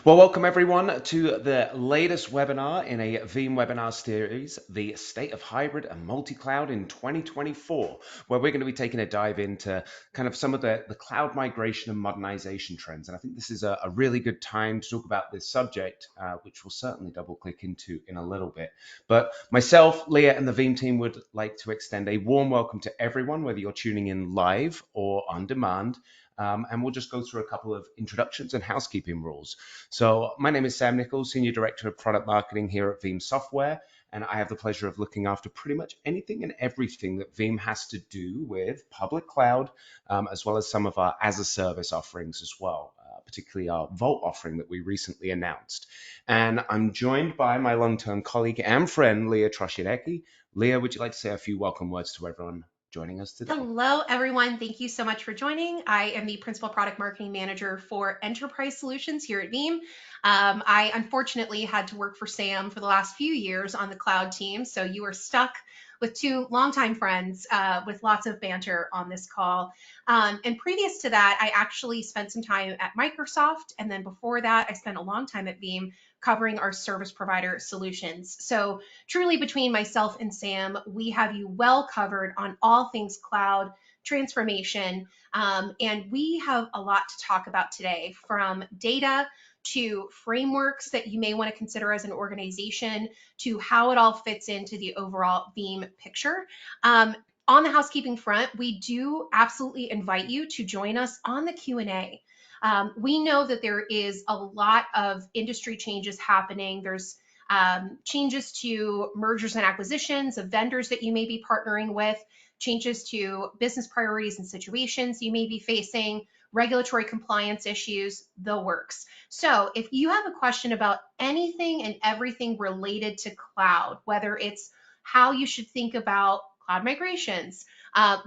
Well, welcome everyone to the latest webinar in a Veeam webinar series, the State of Hybrid and Multi-Cloud in 2024, where we're going to be taking a dive into kind of some of the cloud migration and modernization trends. And I think this is a really good time to talk about this subject, which we'll certainly double click into in a little bit. But myself, Leah, and the Veeam team would like to extend a warm welcome to everyone, whether you're tuning in live or on demand. And we'll just go through a couple of introductions and housekeeping rules. So my name is Sam Nicholls, Senior Director of Product Marketing here at Veeam Software, and I have the pleasure of looking after pretty much anything and everything that Veeam has to do with public cloud, as well as some of our as a service offerings as well, particularly our Vault offering that we recently announced. And I'm joined by my long-term colleague and friend, Leah Troscianecki. Leah, would you like to say a few welcome words to everyone joining us today? Hello, everyone. Thank you so much for joining. I am the Principal Product Marketing Manager for Enterprise Solutions here at Veeam. I unfortunately had to work for Sam for the last few years on the cloud team, so you are stuck with two longtime friends with lots of banter on this call. And previous to that, I actually spent some time at Microsoft, and then before that, I spent a long time at Veeam covering our service provider solutions. So truly between myself and Sam, we have you well covered on all things cloud transformation. And we have a lot to talk about today, from data to frameworks that you may want to consider as an organization, to how it all fits into the overall Veeam picture. On the housekeeping front, we do absolutely invite you to join us on the Q&A. We know that there is a lot of industry changes happening. There's changes to mergers and acquisitions of vendors that you may be partnering with, changes to business priorities and situations you may be facing, regulatory compliance issues, the works. So if you have a question about anything and everything related to cloud, whether it's how you should think about cloud migrations,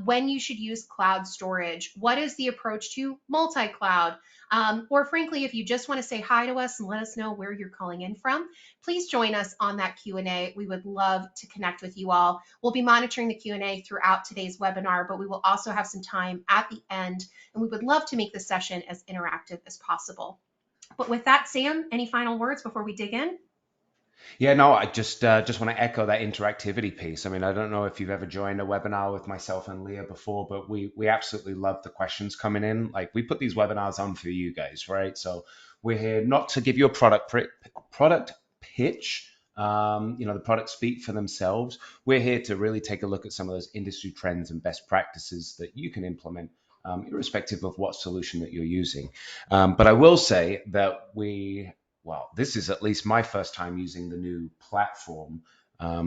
when you should use cloud storage, what is the approach to multi-cloud, or frankly, if you just want to say hi to us and let us know where you're calling in from, please join us on that Q&A. We would love to connect with you all. We'll be monitoring the Q&A throughout today's webinar, but we will also have some time at the end, and we would love to make the session as interactive as possible. But with that, Sam, any final words before we dig in? Yeah, no, I just want to echo that interactivity piece. I mean, I don't know if you've ever joined a webinar with myself and Leah before, but we absolutely love the questions coming in. Like, we put these webinars on for you guys, right? So we're here not to give you a product pitch. The products speak for themselves. We're here to really take a look at some of those industry trends and best practices that you can implement, irrespective of what solution that you're using. But I will say that well, this is at least my first time using the new platform.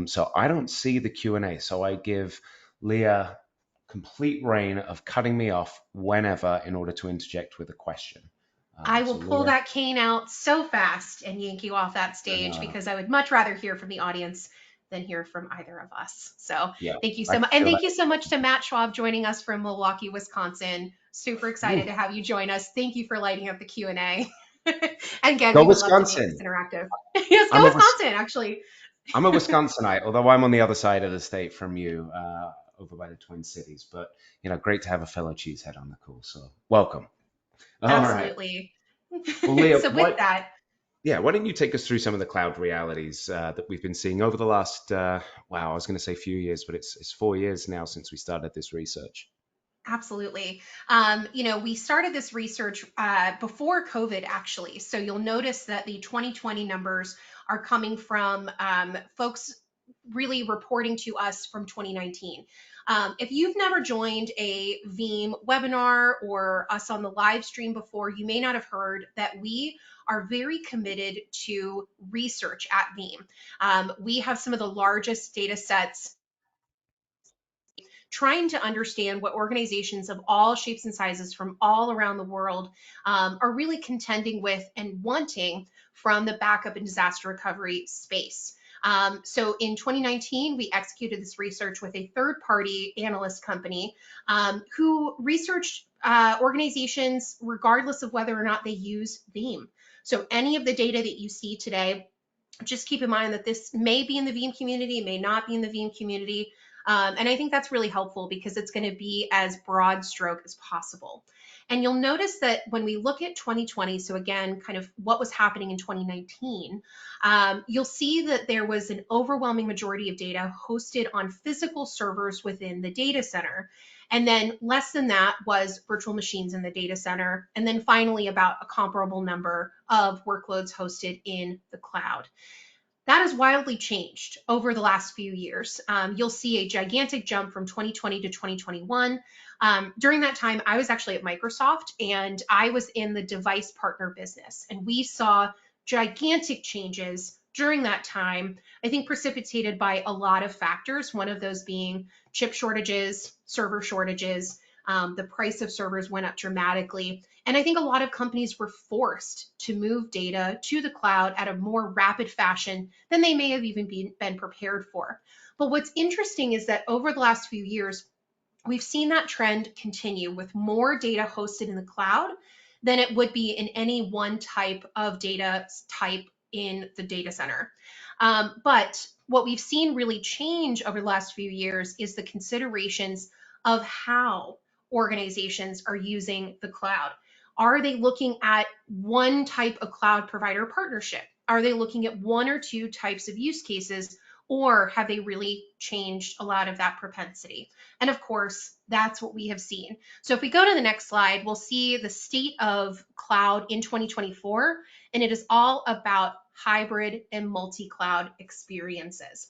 So I don't see the Q&A. So I give Leah complete reign of cutting me off whenever in order to interject with a question. I will So pull Leah, that cane out so fast and yank you off that stage, uh, because I would much rather hear from the audience than hear from either of us. So yeah, thank you I so can much. And feel thank that. you so much to Matt Schwab joining us from Milwaukee, Wisconsin. Super excited Ooh, to have you join us. Thank you for lighting up the Q&A. And again, go we would love to make this Wisconsin. interactive. Yes, go I'm a Wisconsin, actually. I'm a Wisconsinite, although I'm on the other side of the state from you, over by the Twin Cities. But great to have a fellow cheesehead on the call. So welcome. All right. Absolutely. Well, Leah, So with that, why don't you take us through some of the cloud realities that we've been seeing over the last, wow, I was going to say few years, but it's 4 years now since we started this research. absolutely. We started this research before COVID, actually. So you'll notice that the 2020 numbers are coming from folks really reporting to us from 2019. If you've never joined a Veeam webinar or us on the live stream before, you may not have heard that we are very committed to research at Veeam. We have some of the largest data sets, trying to understand what organizations of all shapes and sizes from all around the world are really contending with and wanting from the backup and disaster recovery space. So in 2019, we executed this research with a third party analyst company who researched organizations regardless of whether or not they use Veeam. So any of the data that you see today, just keep in mind that this may be in the Veeam community, may not be in the Veeam community. And I think that's really helpful because it's going to be as broad stroke as possible. And you'll notice that when we look at 2020, so again, kind of what was happening in 2019, you'll see that there was an overwhelming majority of data hosted on physical servers within the data center. And then less than that was virtual machines in the data center. And then finally, about a comparable number of workloads hosted in the cloud. That has wildly changed over the last few years. You'll see a gigantic jump from 2020 to 2021. During that time, I was actually at Microsoft and I was in the device partner business, and we saw gigantic changes during that time, I think precipitated by a lot of factors, one of those being chip shortages, server shortages. The price of servers went up dramatically. And I think a lot of companies were forced to move data to the cloud at a more rapid fashion than they may have even been prepared for. But what's interesting is that over the last few years, we've seen that trend continue with more data hosted in the cloud than it would be in any one type of data type in the data center. But what we've seen really change over the last few years is the considerations of how organizations are using the cloud. Are they looking at one type of cloud provider partnership? Are they looking at one or two types of use cases? Or have they really changed a lot of that propensity? And of course, that's what we have seen. So if we go to the next slide, we'll see the state of cloud in 2024, and it is all about hybrid and multi-cloud experiences.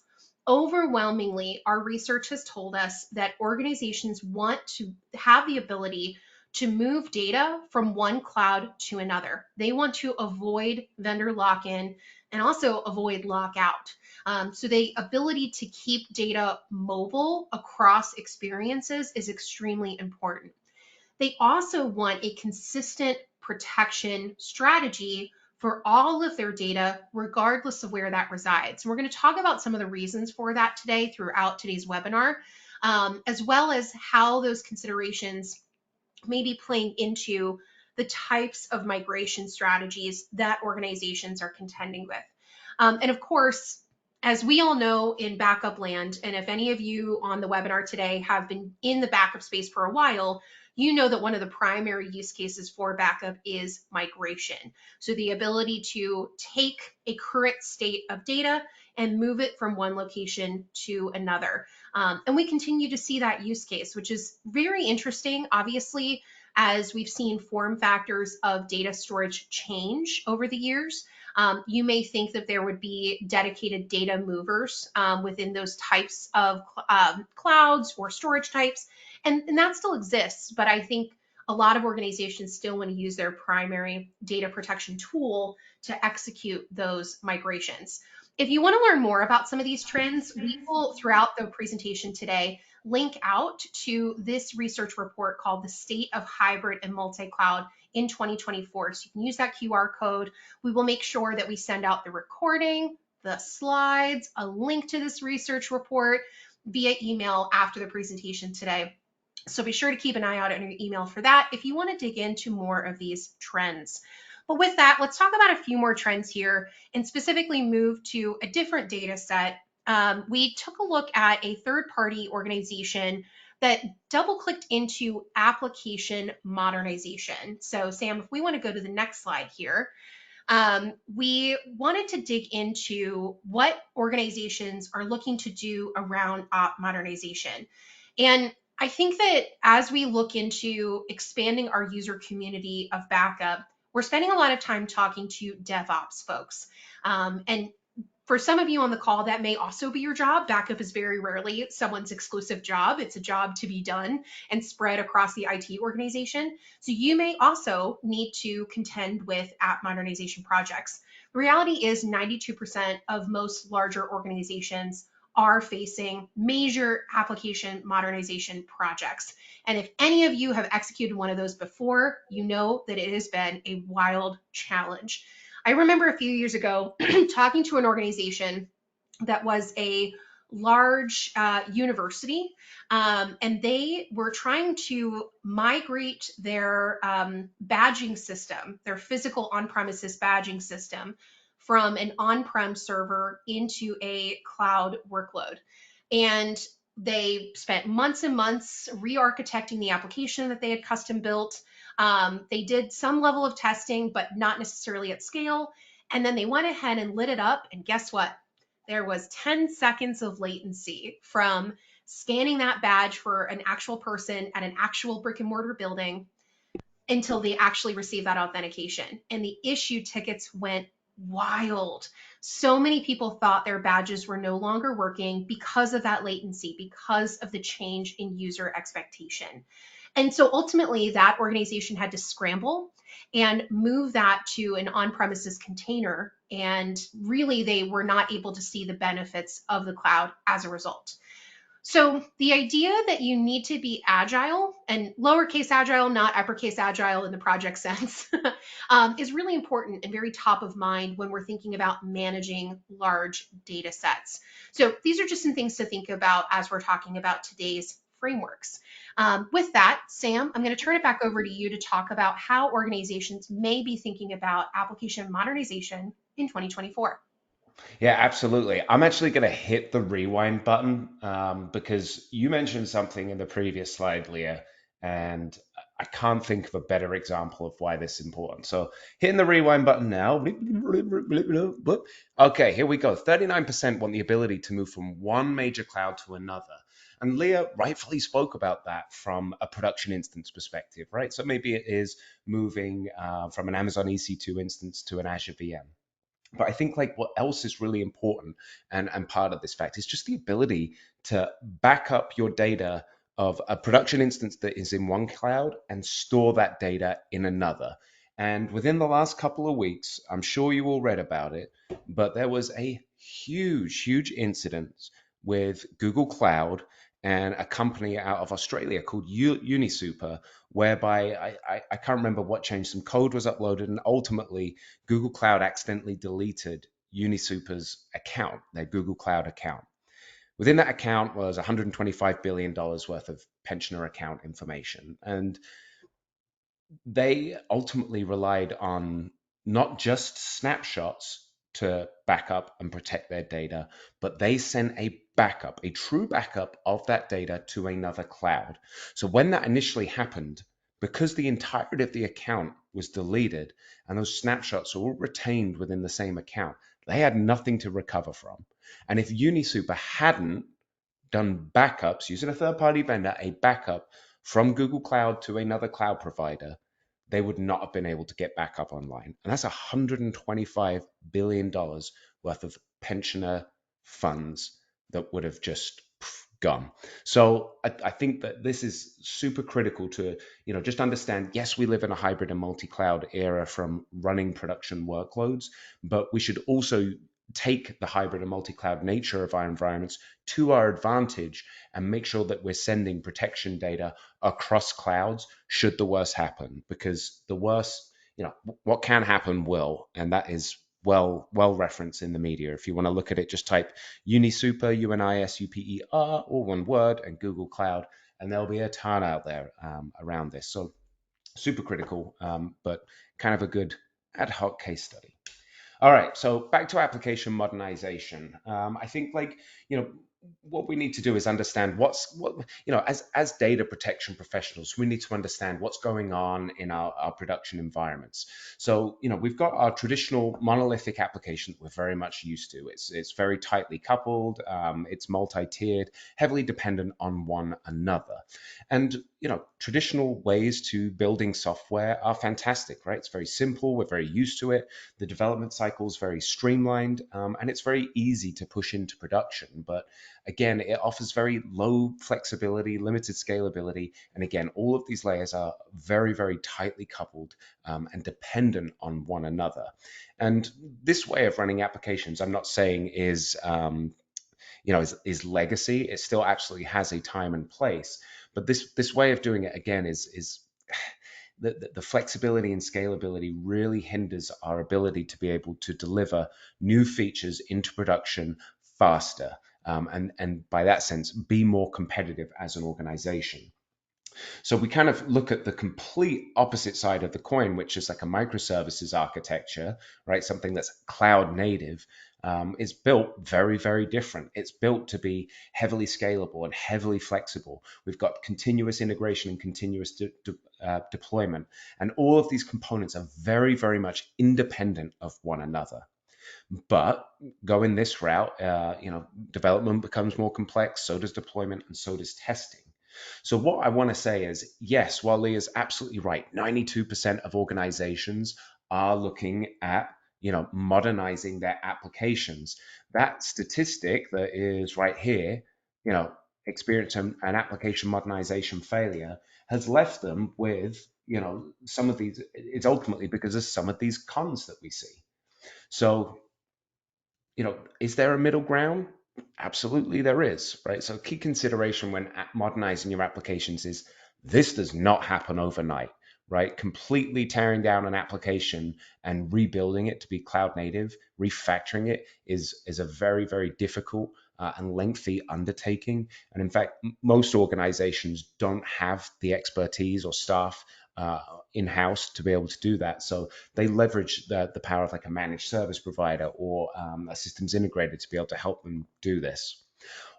Overwhelmingly, our research has told us that organizations want to have the ability to move data from one cloud to another. They want to avoid vendor lock-in and also avoid lockout. So the ability to keep data mobile across experiences is extremely important. They also want a consistent protection strategy for all of their data, regardless of where that resides. And we're going to talk about some of the reasons for that today throughout today's webinar, as well as how those considerations may be playing into the types of migration strategies that organizations are contending with. And of course, as we all know in backup land, and if any of you on the webinar today have been in the backup space for a while, you know that one of the primary use cases for backup is migration. So the ability to take a current state of data and move it from one location to another. And we continue to see that use case, which is very interesting, obviously, as we've seen form factors of data storage change over the years. You may think that there would be dedicated data movers within those types of clouds or storage types, and that still exists, but I think a lot of organizations still want to use their primary data protection tool to execute those migrations. If you want to learn more about some of these trends, we will, throughout the presentation today, link out to this research report called The State of Hybrid and Multi-Cloud in 2024. So you can use that QR code. We will make sure that we send out the recording, the slides, a link to this research report via email after the presentation today. So be sure to keep an eye out on your email for that if you want to dig into more of these trends. But with that, let's talk about a few more trends here and specifically move to a different data set. We took a look at a third-party organization that double-clicked into application modernization. So Sam, if we want to go to the next slide here, we wanted to dig into what organizations are looking to do around op modernization. And I think that as we look into expanding our user community of backup, we're spending a lot of time talking to DevOps folks. And for some of you on the call, that may also be your job. Backup is very rarely someone's exclusive job. It's a job to be done and spread across the IT organization. So you may also need to contend with app modernization projects. The reality is 92% of most larger organizations are facing major application modernization projects. And if any of you have executed one of those before, you know that it has been a wild challenge. I remember a few years ago talking to an organization that was a large university, and they were trying to migrate their badging system, their physical on-premises badging system, from an on-prem server into a cloud workload. And They spent months and months re-architecting the application that they had custom built. They did some level of testing, but not necessarily at scale. And then they went ahead and lit it up. And guess what? There was 10 seconds of latency from scanning that badge for an actual person at an actual brick and mortar building until they actually received that authentication. And the issue tickets went wild. So many people thought their badges were no longer working because of that latency, because of the change in user expectation. And so ultimately, that organization had to scramble and move that to an on premises container. And really, they were not able to see the benefits of the cloud as a result. So the idea that you need to be agile, and lowercase agile, not uppercase agile in the project sense, is really important and very top of mind when we're thinking about managing large data sets. So these are just some things to think about as we're talking about today's frameworks. With that, Sam, I'm going to turn it back over to you to talk about how organizations may be thinking about application modernization in 2024. Yeah, absolutely. I'm actually going to hit the rewind button because you mentioned something in the previous slide, Leah, and I can't think of a better example of why this is important. So hitting the rewind button now. Okay, here we go. 39% want the ability to move from one major cloud to another. And Leah rightfully spoke about that from a production instance perspective, right? So maybe it is moving from an Amazon EC2 instance to an Azure VM. But I think like what else is really important and part of this fact is just the ability to back up your data of a production instance that is in one cloud and store that data in another. And within the last couple of weeks, I'm sure you all read about it, but there was a huge incident with Google Cloud and a company out of Australia called Unisuper, whereby I can't remember what changed. Some code was uploaded, and ultimately Google Cloud accidentally deleted Unisuper's account, their Google Cloud account. Within that account was $125 billion worth of pensioner account information. And they ultimately relied on not just snapshots to back up and protect their data, but they sent a backup, a true backup of that data to another cloud. So when that initially happened, because the entirety of the account was deleted and those snapshots are all retained within the same account, they had nothing to recover from. And if Unisuper hadn't done backups using a third party vendor, a backup from Google Cloud to another cloud provider, they would not have been able to get back up online. And that's $125 billion worth of pensioner funds that would have just gone. So I think that this is super critical to, just understand, yes, we live in a hybrid and multi-cloud era from running production workloads, but we should also take the hybrid and multi-cloud nature of our environments to our advantage and make sure that we're sending protection data across clouds should the worst happen, because the worst, what can happen will, and that is well referenced in the media. If you want to look at it, just type Unisuper, UNISUPER, all one word, and Google Cloud, and there'll be a ton out there around this. So super critical, but kind of a good ad hoc case study. All right, so back to application modernization. I think what we need to do is understand as data protection professionals, we need to understand what's going on in our production environments. So we've got our traditional monolithic application that we're very much used to. It's very tightly coupled. It's multi-tiered, heavily dependent on one another. And traditional ways to building software are fantastic, right? It's very simple. We're very used to it. The development cycle is very streamlined, and it's very easy to push into production. But again, it offers very low flexibility, limited scalability. And again, all of these layers are very tightly coupled and dependent on one another. And this way of running applications, I'm not saying is legacy. It still absolutely has a time and place. But this way of doing it, again, is the flexibility and scalability really hinders our ability to be able to deliver new features into production faster, and by that sense, be more competitive as an organization. So we kind of look at the complete opposite side of the coin, which is like a microservices architecture, right? Something that's cloud native. is built very, very different. It's built to be heavily scalable and heavily flexible. We've got continuous integration and continuous deployment. And all of these components are very, very much independent of one another. But going this route, development becomes more complex, so does deployment, and so does testing. So what I want to say is, yes, while Leah's absolutely right, 92% of organizations are looking at, modernizing their applications. That statistic that is right here, you know, experience an application modernization failure has left them with, some of these. It's ultimately because of some of these cons that we see. So, is there a middle ground? Absolutely, there is, right? So, key consideration when modernizing your applications is this does not happen overnight, right? Completely tearing down an application and rebuilding it to be cloud native, refactoring it is a very, very difficult and lengthy undertaking. And in fact, most organizations don't have the expertise or staff uh, in house to be able to do that. So, they leverage the power of like a managed service provider or a systems integrator to be able to help them do this.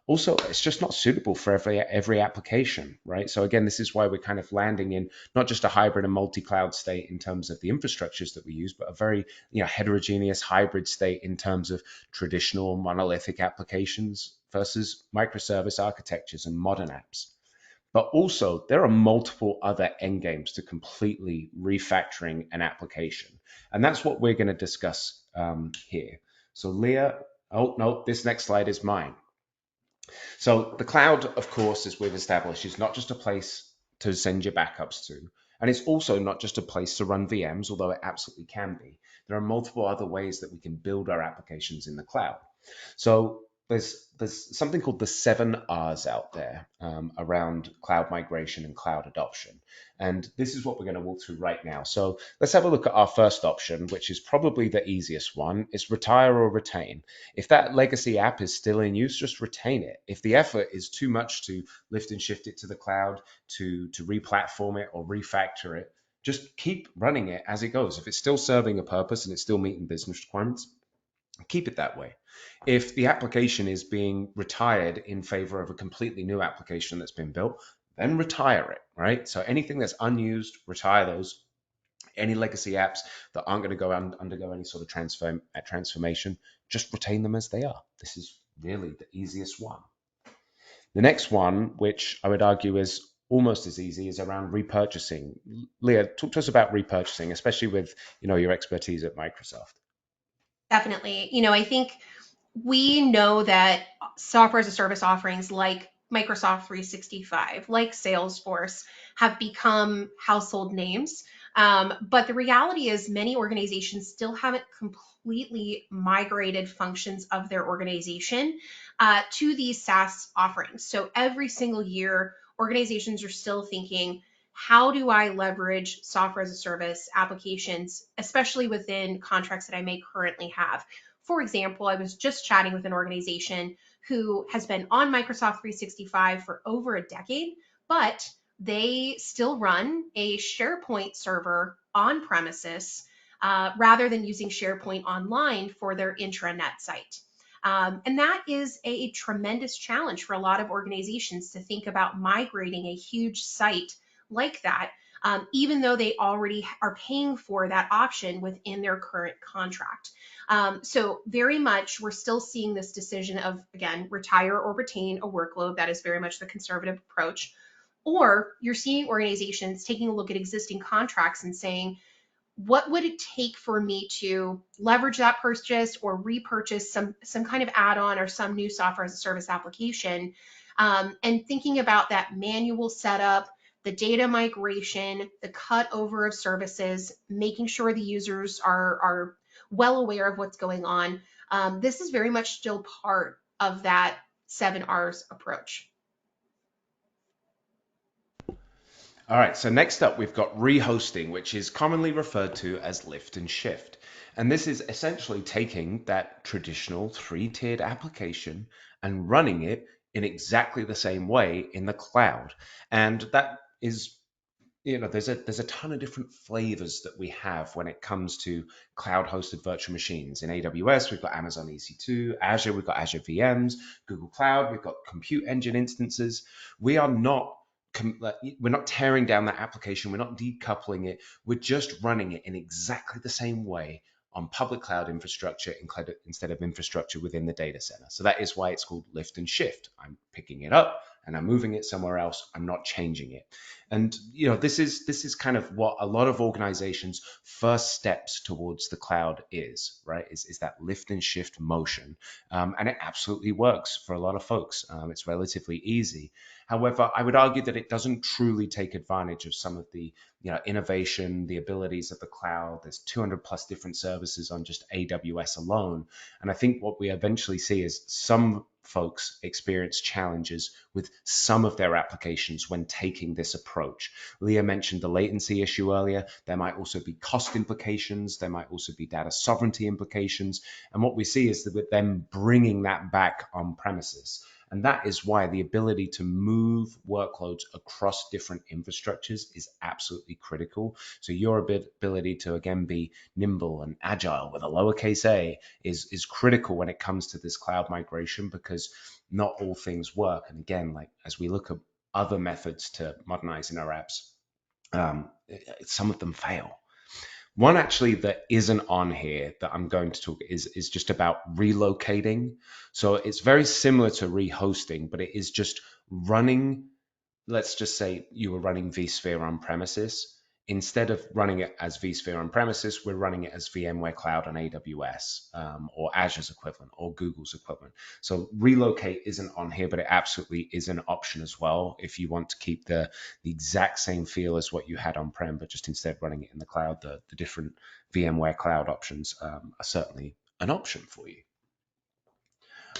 Also, it's just not suitable for every application, right? So again, this is why we're kind of landing in not just a hybrid and multi-cloud state in terms of the infrastructures that we use, but a very heterogeneous hybrid state in terms of traditional monolithic applications versus microservice architectures and modern apps. But also, there are multiple other end games to completely refactoring an application. And that's what we're going to discuss here. So, Leah, oh, no, this next slide is mine. So the cloud, of course, as we've established, is not just a place to send your backups to. And it's also not just a place to run VMs, although it absolutely can be. There are multiple other ways that we can build our applications in the cloud. So there's something called the 7 R's out there around cloud migration and cloud adoption. And this is what we're going to walk through right now. So let's have a look at our first option, which is probably the easiest one, is retire or retain. If that legacy app is still in use, just retain it. If the effort is too much to lift and shift it to the cloud, to re-platform it or refactor it, just keep running it as it goes. If it's still serving a purpose and it's still meeting business requirements, keep it that way. If the application is being retired in favor of a completely new application that's been built, then retire it, right? So anything that's unused, retire those. Any legacy apps that aren't going to undergo any sort of transformation, just retain them as they are. This is really the easiest one. The next one, which I would argue is almost as easy, is around repurchasing. Leah, talk to us about repurchasing, especially with your expertise at Microsoft. Definitely. I think we know that software as a service offerings like Microsoft 365, like Salesforce, have become household names. But the reality is, many organizations still haven't completely migrated functions of their organization to these SaaS offerings. So every single year, organizations are still thinking, how do I leverage software as a service applications, especially within contracts that I may currently have? For example, I was just chatting with an organization who has been on Microsoft 365 for over a decade, but they still run a SharePoint server on premises rather than using SharePoint online for their intranet site. And that is a tremendous challenge for a lot of organizations to think about migrating a huge site like that, even though they already are paying for that option within their current contract. So very much we're still seeing this decision of, again, retire or retain a workload. That is very much the conservative approach. Or you're seeing organizations taking a look at existing contracts and saying, what would it take for me to leverage that purchase or repurchase some kind of add-on or some new software as a service application, and thinking about that manual setup, the data migration, the cut over of services, making sure the users are well aware of what's going on. This is very much still part of that 7 R's approach. All right, so next up we've got rehosting, which is commonly referred to as lift and shift. And this is essentially taking that traditional three-tiered application and running it in exactly the same way in the cloud. And that is there's a ton of different flavors that we have when it comes to cloud hosted virtual machines. In AWS, we've got Amazon EC2, Azure, we've got Azure VMs, Google Cloud, we've got compute engine instances. We are not we're not tearing down that application, we're not decoupling it, we're just running it in exactly the same way on public cloud infrastructure instead of infrastructure within the data center. So that is why it's called lift and shift. I'm picking it up and I'm moving it somewhere else. I'm not changing it. And this is kind of what a lot of organizations' first steps towards the cloud is, right? Is that lift and shift motion, and it absolutely works for a lot of folks. It's relatively easy. However, I would argue that it doesn't truly take advantage of some of the innovation, the abilities of the cloud. There's 200 plus different services on just AWS alone, and I think what we eventually see is some folks experience challenges with some of their applications when taking this approach. Leah mentioned the latency issue earlier. There might also be cost implications. There might also be data sovereignty implications. And what we see is that with them bringing that back on premises. And that is why the ability to move workloads across different infrastructures is absolutely critical. So your ability to, again, be nimble and agile with a lowercase a is critical when it comes to this cloud migration, because not all things work. And again, like as we look at other methods to modernizing our apps, some of them fail. One actually that isn't on here that I'm going to talk is just about relocating. So it's very similar to rehosting, but it is just running. Let's just say you were running vSphere on premises. Instead of running it as vSphere on premises, we're running it as VMware Cloud on AWS, or Azure's equivalent or Google's equivalent. So relocate isn't on here, but it absolutely is an option as well if you want to keep the exact same feel as what you had on prem, but just instead running it in the cloud. The different VMware Cloud options are certainly an option for you.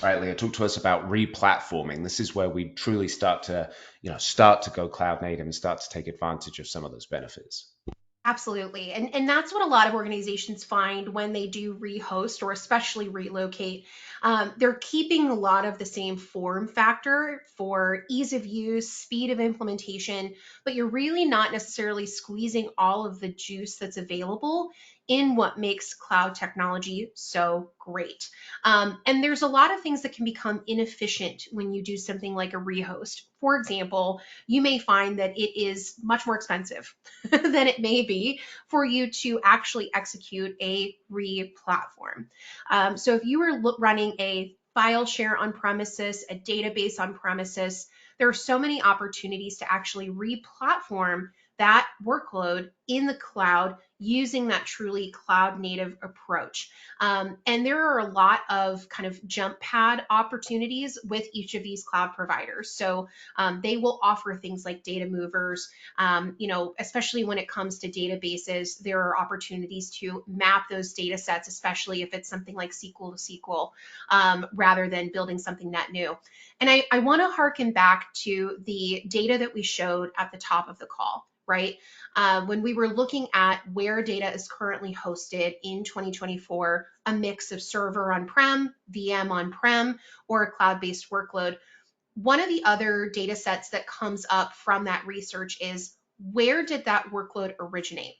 All right, Leah, talk to us about re-platforming. This is where we truly start to go cloud native and start to take advantage of some of those benefits. Absolutely. And that's what a lot of organizations find when they do rehost or especially relocate. They're keeping a lot of the same form factor for ease of use, speed of implementation, but you're really not necessarily squeezing all of the juice that's available in what makes cloud technology so great. And there's a lot of things that can become inefficient when you do something like a rehost. For example, you may find that it is much more expensive than it may be for you to actually execute a re-platform. So if you were running a file share on premises, a database on premises, there are so many opportunities to actually re-platform that workload in the cloud using that truly cloud native approach. And there are a lot of kind of jump pad opportunities with each of these cloud providers. So they will offer things like data movers. Especially when it comes to databases, there are opportunities to map those data sets, especially if it's something like SQL to SQL, rather than building something net new. And I want to harken back to the data that we showed at the top of the call, right? When we were looking at where data is currently hosted in 2024, a mix of server on-prem, VM on-prem, or a cloud-based workload. One of the other data sets that comes up from that research is where did that workload originate,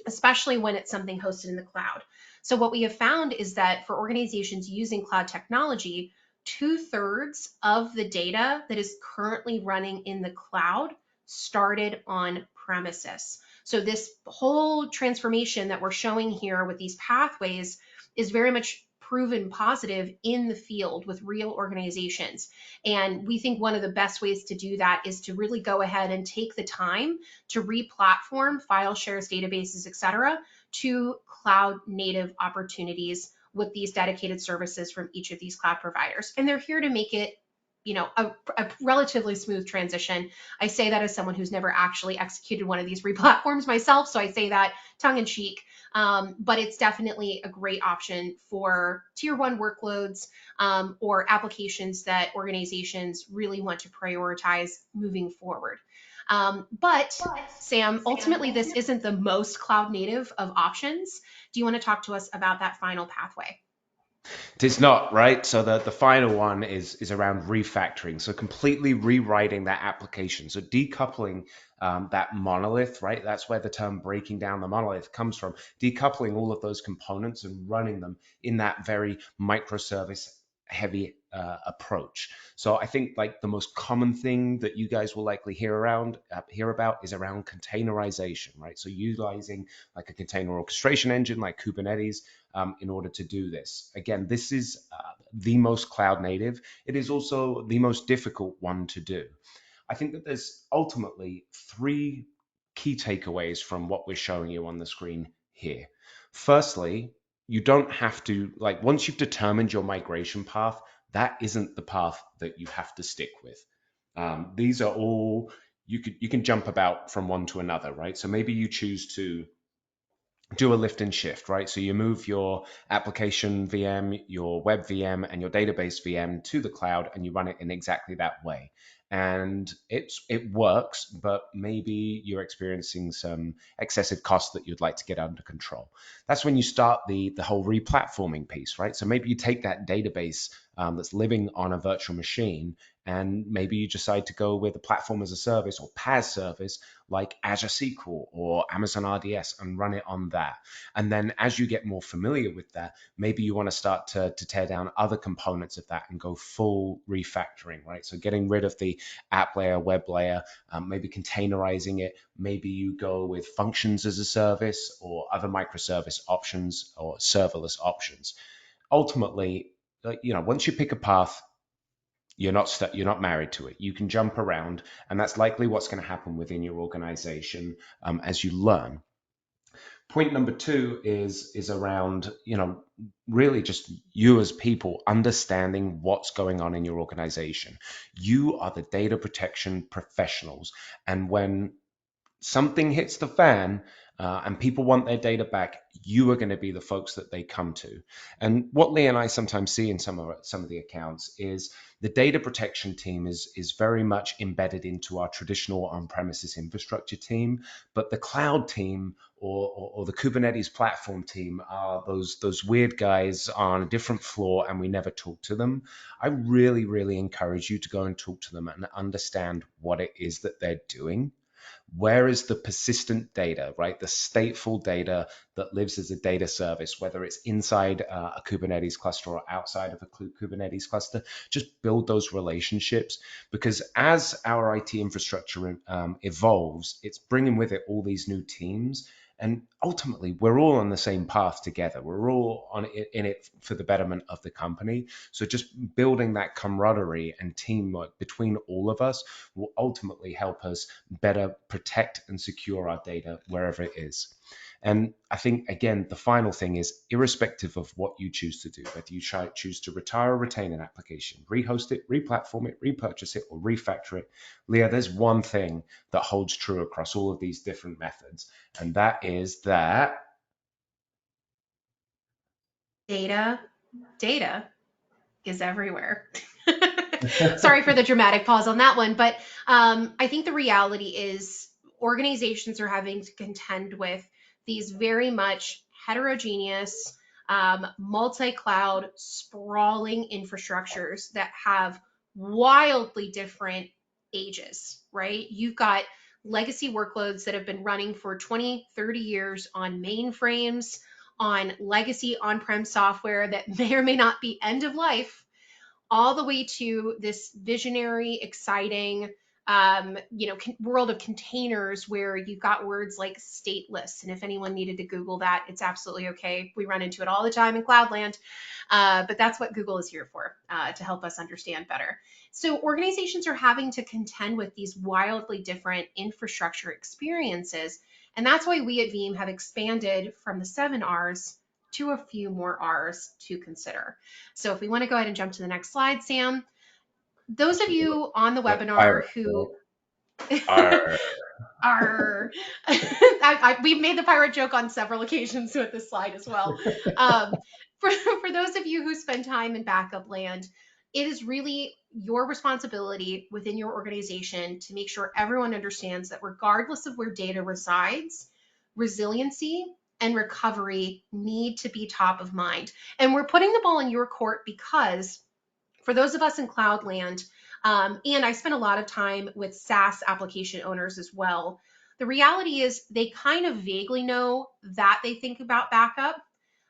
especially when it's something hosted in the cloud. So what we have found is that for organizations using cloud technology, 2/3 of the data that is currently running in the cloud started on premises. So this whole transformation that we're showing here with these pathways is very much proven positive in the field with real organizations. And we think one of the best ways to do that is to really go ahead and take the time to re-platform file shares, databases, et cetera, to cloud native opportunities with these dedicated services from each of these cloud providers. And they're here to make it a relatively smooth transition. I say that as someone who's never actually executed one of these replatforms myself, so I say that tongue in cheek. But it's definitely a great option for tier one workloads, or applications that organizations really want to prioritize moving forward. But Sam, ultimately, this isn't the most cloud native of options. Do you want to talk to us about that final pathway? It is not, right? So the final one is around refactoring. So completely rewriting that application. So decoupling that monolith, right? That's where the term breaking down the monolith comes from, decoupling all of those components and running them in that very microservice heavy approach. So I think like the most common thing that you guys will likely hear about is around containerization, right? So utilizing like a container orchestration engine like Kubernetes in order to do this. Again, this is the most cloud native. It is also the most difficult one to do. I think that there's ultimately three key takeaways from what we're showing you on the screen here. Firstly, you don't have to, like, once you've determined your migration path, that isn't the path that you have to stick with. These are all, you can jump about from one to another, right? So maybe you choose to do a lift and shift, right? So you move your application VM, your web VM, and your database VM to the cloud, and you run it in exactly that way. And it works, but maybe you're experiencing some excessive costs that you'd like to get under control. That's when you start the whole replatforming piece, right? So maybe you take that database that's living on a virtual machine, and maybe you decide to go with a platform as a service or PaaS service like Azure SQL or Amazon RDS and run it on that. And then as you get more familiar with that, maybe you want to start to tear down other components of that and go full refactoring, right? So getting rid of the app layer, web layer, maybe containerizing it. Maybe you go with functions as a service or other microservice options or serverless options. Ultimately, once you pick a path, you're not married to it. You can jump around, and that's likely what's going to happen within your organization as you learn. Point number two is around really just you as people understanding what's going on in your organization. You are the data protection professionals, and when something hits the fan and people want their data back, you are going to be the folks that they come to. And what Leah and I sometimes see in some of the accounts is the data protection team is very much embedded into our traditional on-premises infrastructure team, but the cloud team or the Kubernetes platform team are those weird guys on a different floor, and we never talk to them. I really, really encourage you to go and talk to them and understand what it is that they're doing. Where is the persistent data, right? The stateful data that lives as a data service, whether it's inside a Kubernetes cluster or outside of a Kubernetes cluster. Just build those relationships, because as our IT infrastructure evolves, it's bringing with it all these new teams. And ultimately, we're all on the same path together. We're all in it for the betterment of the company. So just building that camaraderie and teamwork between all of us will ultimately help us better protect and secure our data wherever it is. And I think, again, the final thing is, irrespective of what you choose to do, whether you choose to retire or retain an application, rehost it, replatform it, repurchase it, or refactor it, Leah, there's one thing that holds true across all of these different methods, and that is that Data, data is everywhere. Sorry for the dramatic pause on that one, but I think the reality is organizations are having to contend with these very much heterogeneous, multi-cloud, sprawling infrastructures that have wildly different ages, right? You've got legacy workloads that have been running for 20, 30 years on mainframes, on legacy on-prem software that may or may not be end of life, all the way to this visionary, exciting, world of containers where you've got words like stateless. And if anyone needed to Google that, it's absolutely okay. We run into it all the time in Cloudland, but that's what Google is here for, to help us understand better. So organizations are having to contend with these wildly different infrastructure experiences. And that's why we at Veeam have expanded from the 7 R's to a few more R's to consider. So if we want to go ahead and jump to the next slide, Sam, those of you on the like webinar pirate, who right? are, we've made the pirate joke on several occasions with this slide as well. For those of you who spend time in backup land, it is really your responsibility within your organization to make sure everyone understands that regardless of where data resides, resiliency and recovery need to be top of mind. And we're putting the ball in your court because for those of us in Cloudland, And I spent a lot of time with SaaS application owners as well. The reality is they kind of vaguely know that they think about backup.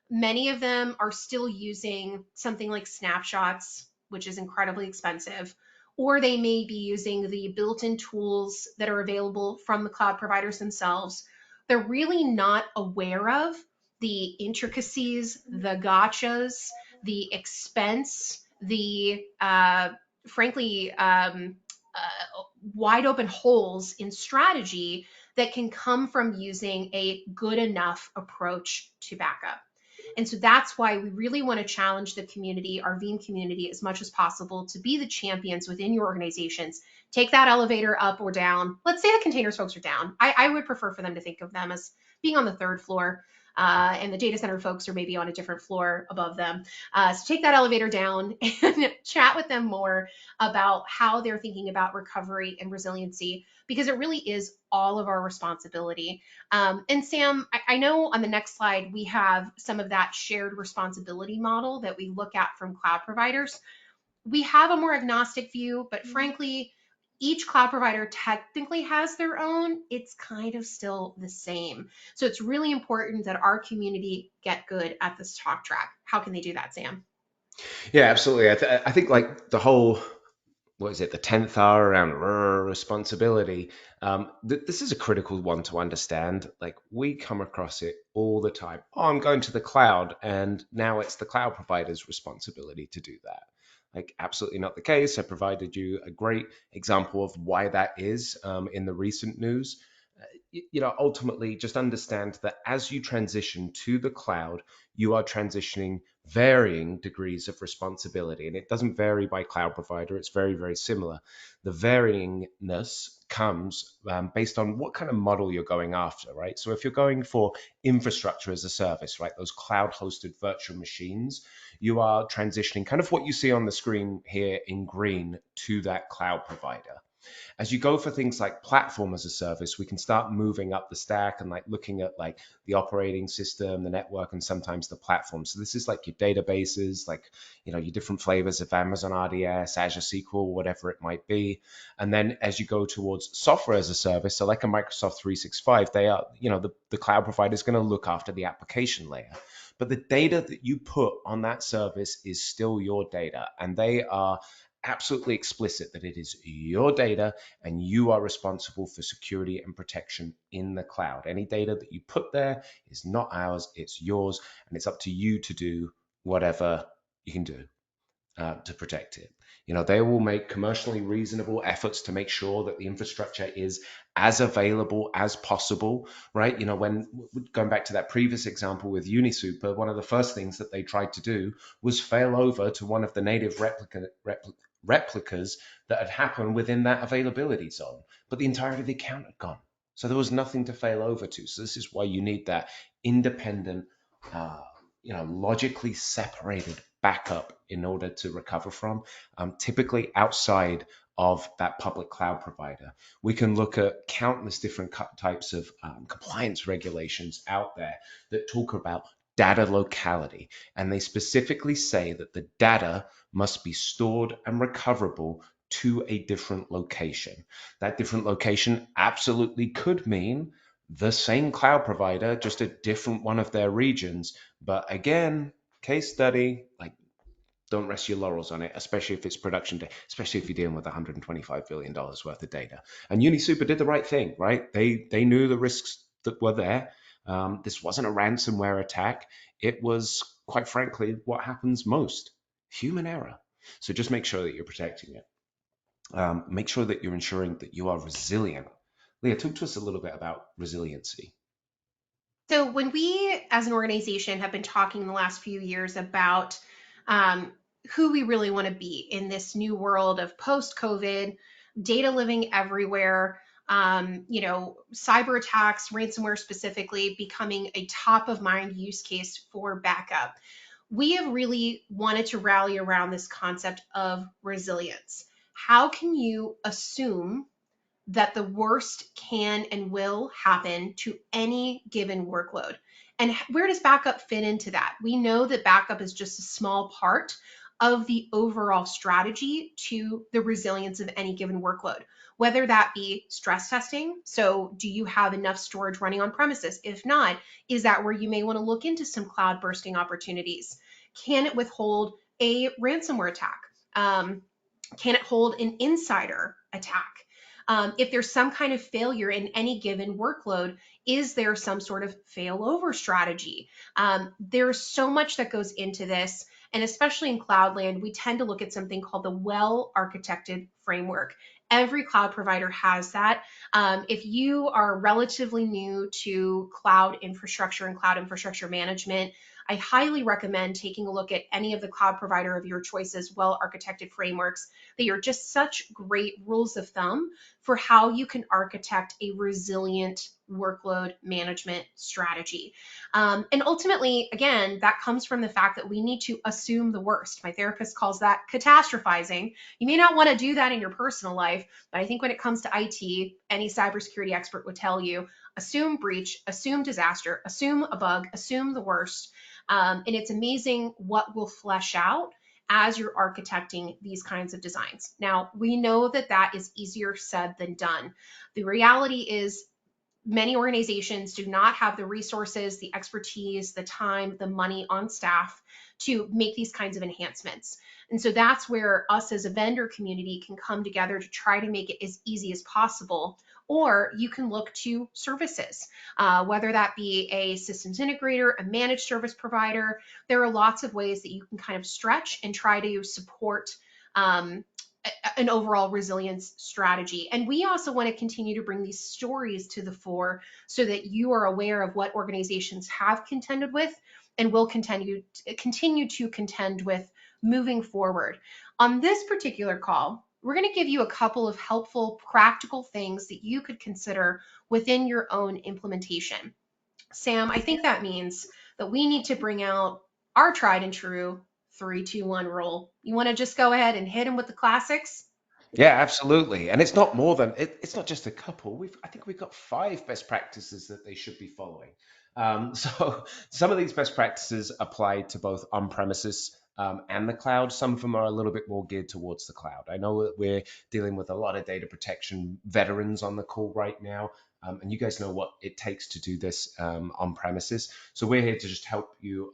Many of them are still using something like snapshots, which is incredibly expensive, or they may be using the built in tools that are available from the cloud providers themselves. They're really not aware of the intricacies, the gotchas, the expense, the frankly, wide open holes in strategy that can come from using a good enough approach to backup. And so that's why we really want to challenge the community, our Veeam community, as much as possible to be the champions within your organizations. Take that elevator up or down. Let's say the containers folks are down. I would prefer for them to think of them as being on the third floor. And the data center folks are maybe on a different floor above them. So take that elevator down and chat with them more about how they're thinking about recovery and resiliency, because it really is all of our responsibility. And Sam, I know on the next slide, we have some of that shared responsibility model that we look at from cloud providers. We have a more agnostic view, but frankly, each cloud provider technically has their own. It's kind of still the same. So it's really important that our community get good at this talk track. How can they do that, Sam? Yeah, absolutely. I think like the whole, what is it, the 10th hour around responsibility. This is a critical one to understand. Like we come across it all the time. Oh, I'm going to the cloud, and now it's the cloud provider's responsibility to do that. Like absolutely not the case. I provided you a great example of why that is in the recent news. Ultimately, just understand that as you transition to the cloud, you are transitioning varying degrees of responsibility. And it doesn't vary by cloud provider, it's very, very similar. The varyingness comes based on what kind of model you're going after, right? So if you're going for infrastructure as a service, right, those cloud hosted virtual machines, you are transitioning kind of what you see on the screen here in green to that cloud provider. As you go for things like platform as a service, we can start moving up the stack and like looking at like the operating system, the network, and sometimes the platform. So this is like your databases, like your different flavors of Amazon RDS, Azure SQL, whatever it might be. And then as you go towards software as a service, so like a Microsoft 365, they are, the cloud provider is going to look after the application layer. But the data that you put on that service is still your data, and they are absolutely explicit that it is your data and you are responsible for security and protection in the cloud. Any data that you put there is not ours, it's yours, and it's up to you to do whatever you can do to protect it. They will make commercially reasonable efforts to make sure that the infrastructure is as available as possible, right? When going back to that previous example with Unisuper, one of the first things that they tried to do was fail over to one of the native replicas that had happened within that availability zone, but the entirety of the account had gone. So there was nothing to fail over to. So this is why you need that independent, uh, logically separated backup in order to recover from, typically outside of that public cloud provider. We can look at countless different types of compliance regulations out there that talk about data locality. And they specifically say that the data must be stored and recoverable to a different location. That different location absolutely could mean the same cloud provider, just a different one of their regions. But again, case study, like don't rest your laurels on it, especially if it's production day, especially if you're dealing with $125 billion worth of data. And Unisuper did the right thing, right? They knew the risks that were there. This wasn't a ransomware attack. It was, quite frankly, what happens most, human error. So just make sure that you're protecting it. Make sure that you're ensuring that you are resilient. Leah, talk to us a little bit about resiliency. So, when we as an organization have been talking the last few years about um, who we really want to be in this new world of post COVID, data living everywhere, cyber attacks, ransomware specifically, becoming a top of mind use case for backup, we have really wanted to rally around this concept of resilience. How can you assume that the worst can and will happen to any given workload? And where does backup fit into that? We know that backup is just a small part of the overall strategy to the resilience of any given workload, whether that be stress testing. So, do you have enough storage running on premises? If not, is that where you may want to look into some cloud bursting opportunities? Can it withhold a ransomware attack? Can it hold an insider attack? If there's some kind of failure in any given workload, is there some sort of failover strategy? There's so much that goes into this. And especially in Cloudland, we tend to look at something called the well architected framework. Every cloud provider has that. If you are relatively new to cloud infrastructure and cloud infrastructure management, I highly recommend taking a look at any of the cloud provider of your choice's well architected frameworks. They are just such great rules of thumb for how you can architect a resilient workload management strategy. And ultimately, again, that comes from the fact that we need to assume the worst. My therapist calls that catastrophizing. You may not want to do that in your personal life, but I think when it comes to IT, any cybersecurity expert would tell you assume breach, assume disaster, assume a bug, assume the worst. And it's amazing what will flesh out as you're architecting these kinds of designs. Now, we know that that is easier said than done. The reality is, many organizations do not have the resources, the expertise, the time, the money on staff to make these kinds of enhancements. And so that's where us as a vendor community can come together to try to make it as easy as possible. Or you can look to services, whether that be a systems integrator, a managed service provider. There are lots of ways that you can kind of stretch and try to support um, an overall resilience strategy. And we also want to continue to bring these stories to the fore so that you are aware of what organizations have contended with and will continue to contend with moving forward. On this particular call, we're going to give you a couple of helpful practical things that you could consider within your own implementation. Sam, I think that means that we need to bring out our tried and true 3-2-1 rule. You want to just go ahead and hit them with the classics? Yeah, absolutely. And it's not more than it's not just a couple. I think we've got five best practices that they should be following. So some of these best practices apply to both on-premises and the cloud. Some of them are a little bit more geared towards the cloud. I know that we're dealing with a lot of data protection veterans on the call right now. And you guys know what it takes to do this on premises. So we're here to just help you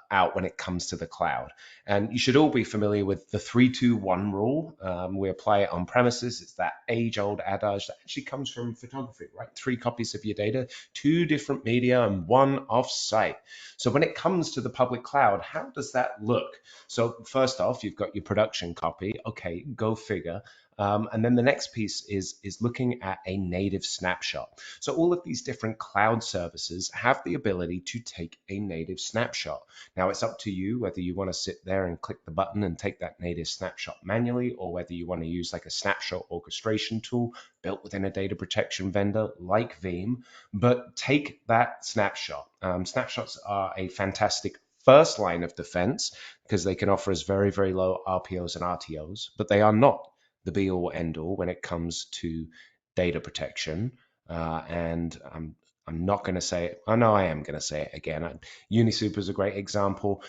out when it comes to the cloud. And you should all be familiar with the 3-2-1 rule. We apply it on premises. It's that age old adage that actually comes from photography, right? 3 copies of your data, 2 different media, and 1 off site. So when it comes to the public cloud, how does that look? So, first off, you've got your production copy. Okay, go figure. And then the next piece is looking at a native snapshot. So all of these different cloud services have the ability to take a native snapshot. Now it's up to you whether you want to sit there and click the button and take that native snapshot manually, or whether you want to use like a snapshot orchestration tool built within a data protection vendor like Veeam. But take that snapshot. Snapshots are a fantastic first line of defense because they can offer us very, very low RPOs and RTOs, but they are not the be all end all when it comes to data protection. And I'm not going to say it. I know I am going to say it again. Unisuper is a great example.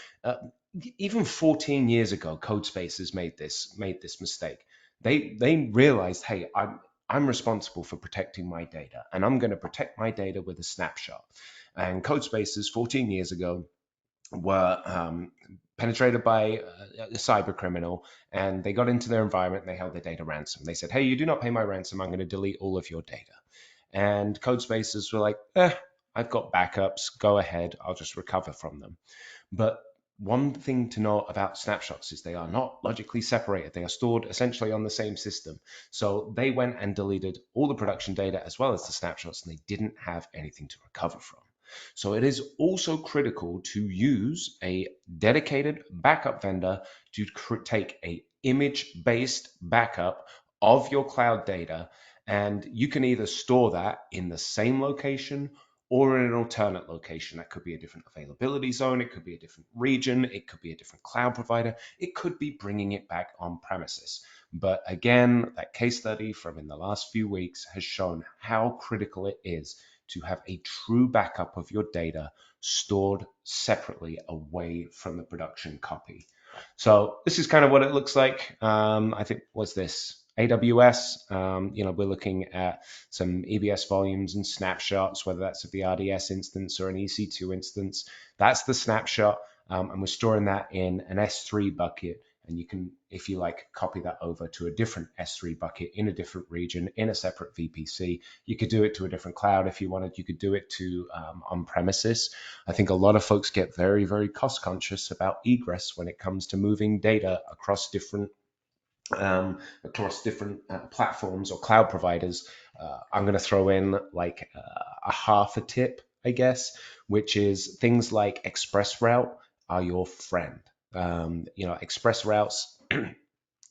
Even 14 years ago, Codespaces made this mistake. They realized, hey, I'm responsible for protecting my data, and I'm going to protect my data with a snapshot. And Codespaces 14 years ago were penetrated by a cyber criminal, and they got into their environment and they held their data ransom. They said, hey, you do not pay my ransom, I'm going to delete all of your data. And Codespaces were like, I've got backups, go ahead, I'll just recover from them. But one thing to know about snapshots is they are not logically separated. They are stored essentially on the same system. So they went and deleted all the production data as well as the snapshots, and they didn't have anything to recover from. So it is also critical to use a dedicated backup vendor to take a image-based backup of your cloud data, and you can either store that in the same location or in an alternate location. That could be a different availability zone, it could be a different region, it could be a different cloud provider, it could be bringing it back on premises. But again, that case study from in the last few weeks has shown how critical it is to have a true backup of your data stored separately away from the production copy. So this is kind of what it looks like. I think, what's this? AWS. We're looking at some EBS volumes and snapshots, whether that's of the RDS instance or an EC2 instance. That's the snapshot, and we're storing that in an S3 bucket. And you can, if you like, copy that over to a different S3 bucket in a different region in a separate VPC. You could do it to a different cloud if you wanted. You could do it to on premises. I think a lot of folks get very, very cost conscious about egress when it comes to moving data across different platforms or cloud providers. I'm going to throw in like a half a tip, I guess, which is things like ExpressRoute are your friend. Express routes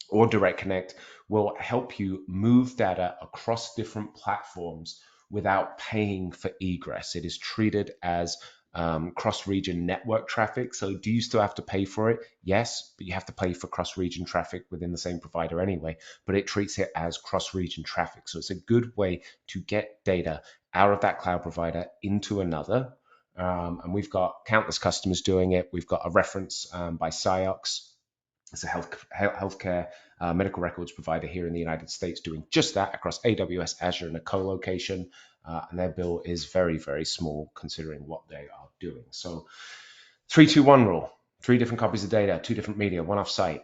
or Direct Connect will help you move data across different platforms without paying for egress. It is treated as cross-region network traffic. So do you still have to pay for it? Yes, but you have to pay for cross-region traffic within the same provider anyway, but it treats it as cross-region traffic. So it's a good way to get data out of that cloud provider into another. And we've got countless customers doing it. We've got a reference by Ciox. It's a healthcare medical records provider here in the United States doing just that across AWS, Azure, and a co-location. And their bill is very, very small considering what they are doing. So 3-2-1 rule, 3 different copies of data, 2 different media, one off-site.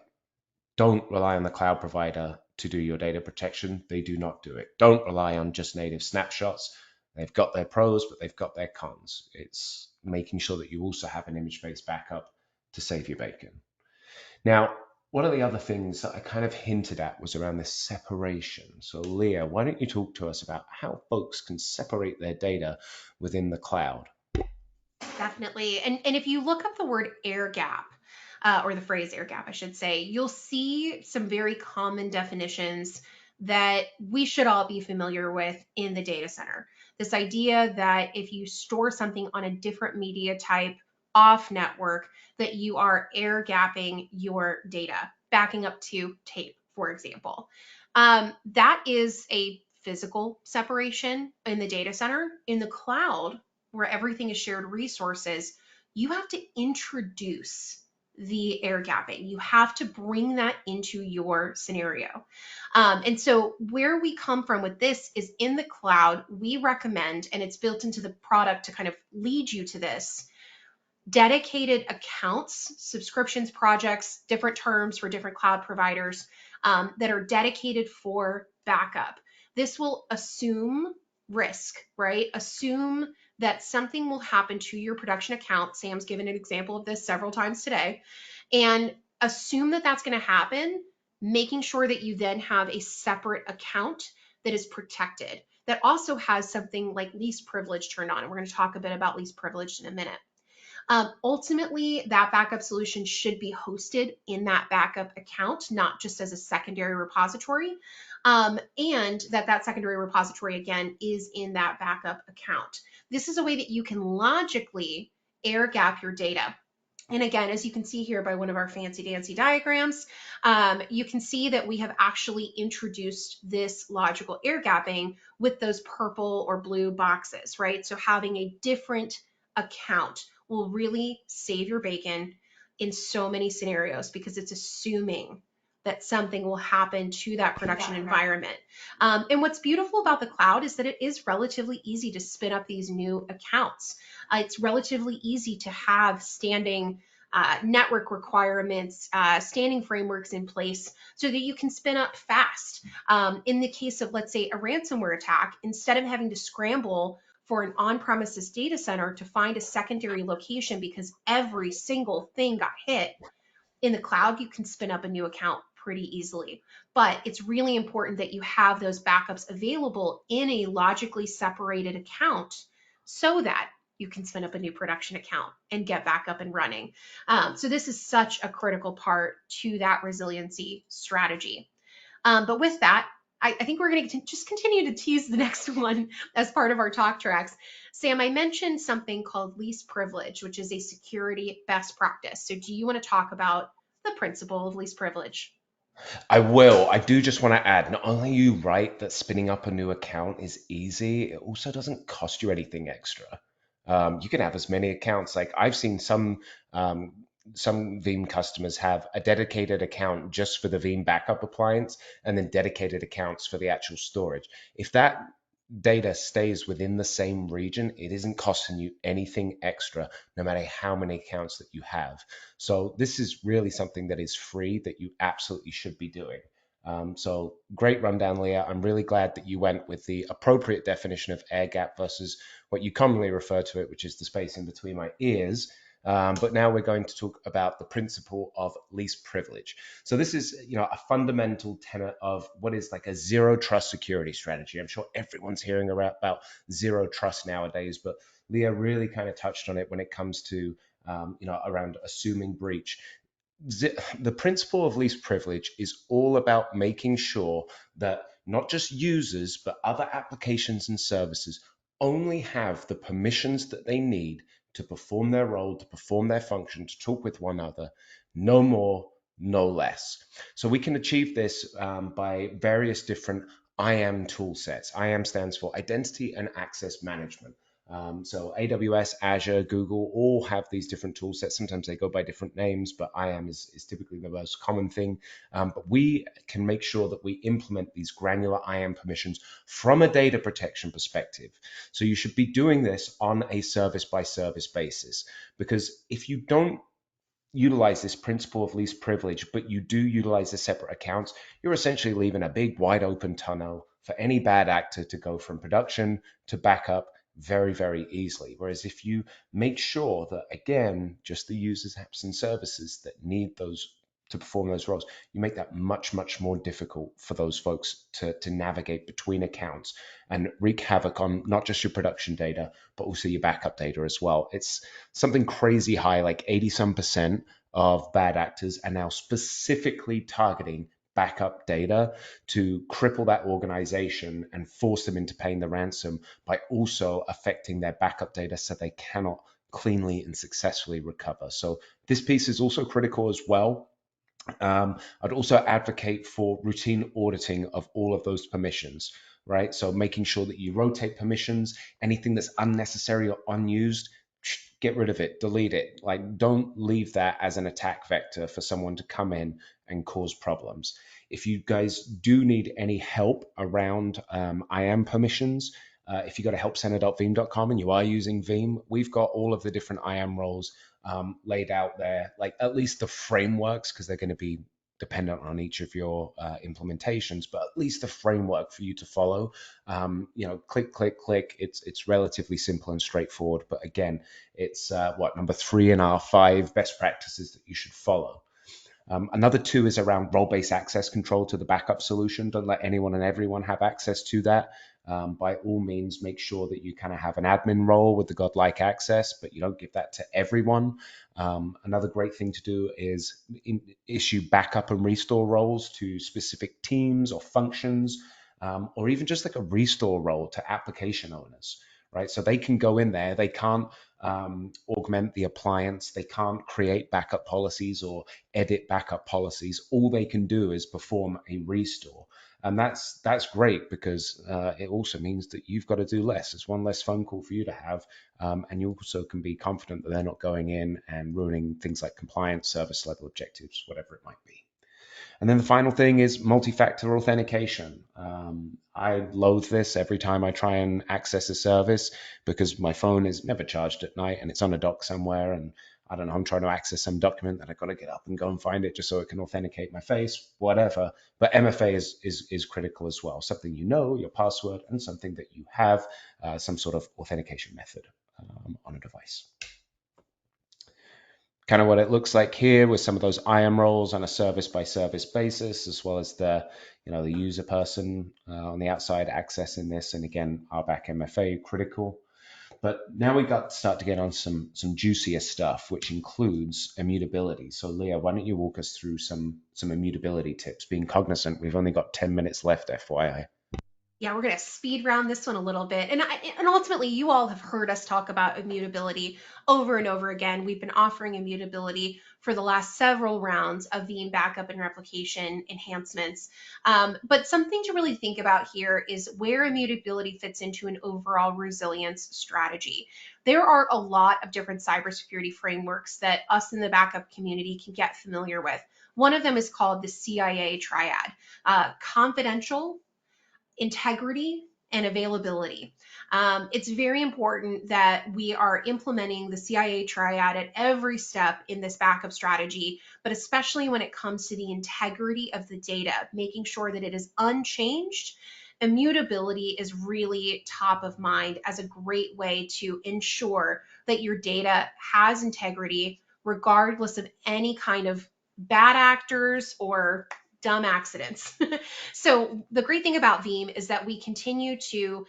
Don't rely on the cloud provider to do your data protection. They do not do it. Don't rely on just native snapshots. They've got their pros, but they've got their cons. It's making sure that you also have an image-based backup to save your bacon. Now, one of the other things that I kind of hinted at was around this separation. So, Leah, why don't you talk to us about how folks can separate their data within the cloud? Definitely. And if you look up the word air gap, or the phrase air gap, I should say, you'll see some very common definitions that we should all be familiar with in the data center. This idea that if you store something on a different media type off network, that you are air gapping your data, backing up to tape, for example. That is a physical separation in the data center. In the cloud, where everything is shared resources, you have to introduce the air gapping. You have to bring that into your scenario. And so, where we come from with this is in the cloud, we recommend, and it's built into the product to kind of lead you to this, dedicated accounts, subscriptions, projects, different terms for different cloud providers that are dedicated for backup. This will assume risk, right? Assume that something will happen to your production account. Sam's given an example of this several times today. And assume that that's going to happen, making sure that you then have a separate account that is protected, that also has something like least privilege turned on. And we're going to talk a bit about least privilege in a minute. Ultimately, that backup solution should be hosted in that backup account, not just as a secondary repository. And that secondary repository, again, is in that backup account. This is a way that you can logically air gap your data. And again, as you can see here by one of our fancy dancy diagrams, you can see that we have actually introduced this logical air gapping with those purple or blue boxes, right? So having a different account will really save your bacon in so many scenarios because it's assuming that something will happen to that production environment. And what's beautiful about the cloud is that it is relatively easy to spin up these new accounts. It's relatively easy to have standing network requirements, standing frameworks in place so that you can spin up fast. In the case of, let's say, a ransomware attack, instead of having to scramble for an on-premises data center to find a secondary location because every single thing got hit, in the cloud, you can spin up a new account pretty easily. But it's really important that you have those backups available in a logically separated account so that you can spin up a new production account and get back up and running. So this is such a critical part to that resiliency strategy. But with that, I think we're going to just continue to tease the next one as part of our talk tracks. Sam, I mentioned something called least privilege, which is a security best practice. So do you want to talk about the principle of least privilege? I will. I do just want to add, not only are you right that spinning up a new account is easy, it also doesn't cost you anything extra. You can have as many accounts. Like I've seen some some Veeam customers have a dedicated account just for the Veeam backup appliance and then dedicated accounts for the actual storage. If that data stays within the same region, it isn't costing you anything extra, no matter how many accounts that you have. So this is really something that is free that you absolutely should be doing. So great rundown, Leah. I'm really glad that you went with the appropriate definition of air gap versus what you commonly refer to it, which is the space in between my ears. But now we're going to talk about the principle of least privilege. So this is, a fundamental tenet of what is like a zero trust security strategy. I'm sure everyone's hearing about zero trust nowadays, but Leah really kind of touched on it when it comes to, around assuming breach. The principle of least privilege is all about making sure that not just users, but other applications and services only have the permissions that they need to perform their role, to perform their function, to talk with one another, no more, no less. So we can achieve this by various different IAM tool sets. IAM stands for Identity and Access Management. So AWS, Azure, Google all have these different tool sets. Sometimes they go by different names, but IAM is typically the most common thing. But we can make sure that we implement these granular IAM permissions from a data protection perspective. So you should be doing this on a service by service basis, because if you don't utilize this principle of least privilege, but you do utilize the separate accounts, you're essentially leaving a big wide open tunnel for any bad actor to go from production to backup very, very easily. Whereas if you make sure that, again, just the users, apps, and services that need those to perform those roles, you make that much, much more difficult for those folks to navigate between accounts and wreak havoc on not just your production data, but also your backup data as well. It's something crazy high, like 80 some percent of bad actors are now specifically targeting backup data to cripple that organization and force them into paying the ransom by also affecting their backup data so they cannot cleanly and successfully recover. So this piece is also critical as well. I'd also advocate for routine auditing of all of those permissions, right? So making sure that you rotate permissions, anything that's unnecessary or unused, get rid of it, delete it. Like, don't leave that as an attack vector for someone to come in and cause problems. If you guys do need any help around IAM permissions, if you go to helpcenter.veeam.com and you are using Veeam, we've got all of the different IAM roles laid out there, like at least the frameworks, because they're going to be dependent on each of your implementations, but at least the framework for you to follow. Click, click, click. It's relatively simple and straightforward. But again, it's number 3 in our 5 best practices that you should follow. Another 2 is around role-based access control to the backup solution. Don't let anyone and everyone have access to that. By all means, make sure that you kind of have an admin role with the godlike access, but you don't give that to everyone. Another great thing to do is issue backup and restore roles to specific teams or functions, or even just like a restore role to application owners, right? So they can go in there, they can't augment the appliance, they can't create backup policies or edit backup policies. All they can do is perform a restore. And that's great, because it also means that you've got to do less. It's one less phone call for you to have, and you also can be confident that they're not going in and ruining things like compliance, service level objectives, whatever it might be. And then the final thing is multi-factor authentication. I loathe this every time I try and access a service, because my phone is never charged at night and it's on a dock somewhere, and I don't know, I'm trying to access some document that I've got to get up and go and find it just so it can authenticate my face, whatever. But MFA is critical as well. Something you know, your password, and something that you have some sort of authentication method on a device. Kind of what it looks like here with some of those IAM roles on a service by service basis, as well as the user person on the outside accessing this. And again, RBAC MFA critical. But now we got to start to get on some juicier stuff, which includes immutability. So Leah, why don't you walk us through some immutability tips, being cognizant we've only got 10 minutes left, FYI. Yeah, we're going to speed round this one a little bit. And ultimately, you all have heard us talk about immutability over and over again. We've been offering immutability for the last several rounds of Veeam backup and replication enhancements. But something to really think about here is where immutability fits into an overall resilience strategy. There are a lot of different cybersecurity frameworks that us in the backup community can get familiar with. One of them is called the CIA triad: confidential, integrity, and availability. It's very important that we are implementing the CIA triad at every step in this backup strategy, but especially when it comes to the integrity of the data, making sure that it is unchanged. Immutability is really top of mind as a great way to ensure that your data has integrity regardless of any kind of bad actors or dumb accidents. So the great thing about Veeam is that we continue to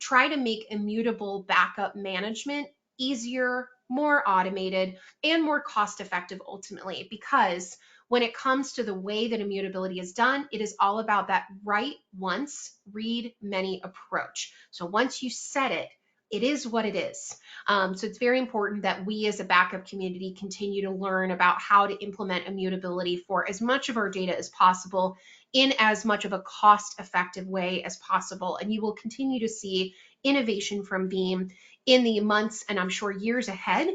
try to make immutable backup management easier, more automated, and more cost effective ultimately, because when it comes to the way that immutability is done, it is all about that write once, read many approach. So once you set it, it is what it is. So it's very important that we as a backup community continue to learn about how to implement immutability for as much of our data as possible in as much of a cost effective way as possible. And you will continue to see innovation from Veeam in the months and I'm sure years ahead.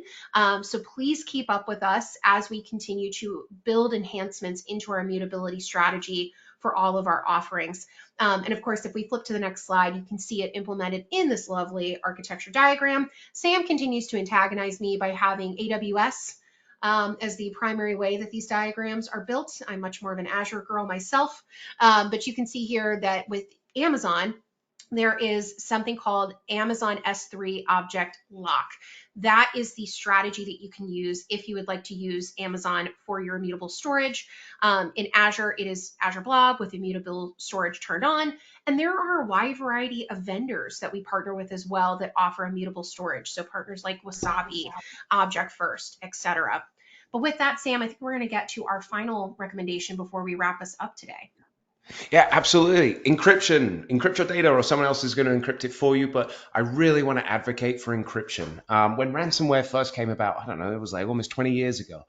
So please keep up with us as we continue to build enhancements into our immutability strategy for all of our offerings. And of course, if we flip to the next slide, you can see it implemented in this lovely architecture diagram. Sam continues to antagonize me by having AWS as the primary way that these diagrams are built. I'm much more of an Azure girl myself, but you can see here that with Amazon, there is something called Amazon S3 Object Lock. That is the strategy that you can use if you would like to use Amazon for your immutable storage. In Azure, it is Azure Blob with immutable storage turned on. And there are a wide variety of vendors that we partner with as well that offer immutable storage. So partners like Wasabi, Object First, etc. But with that, Sam, I think we're going to get to our final recommendation before we wrap us up today. Yeah, absolutely. Encryption, encrypt your data, or someone else is going to encrypt it for you. But I really want to advocate for encryption. When ransomware first came about, I don't know, it was like almost 20 years ago.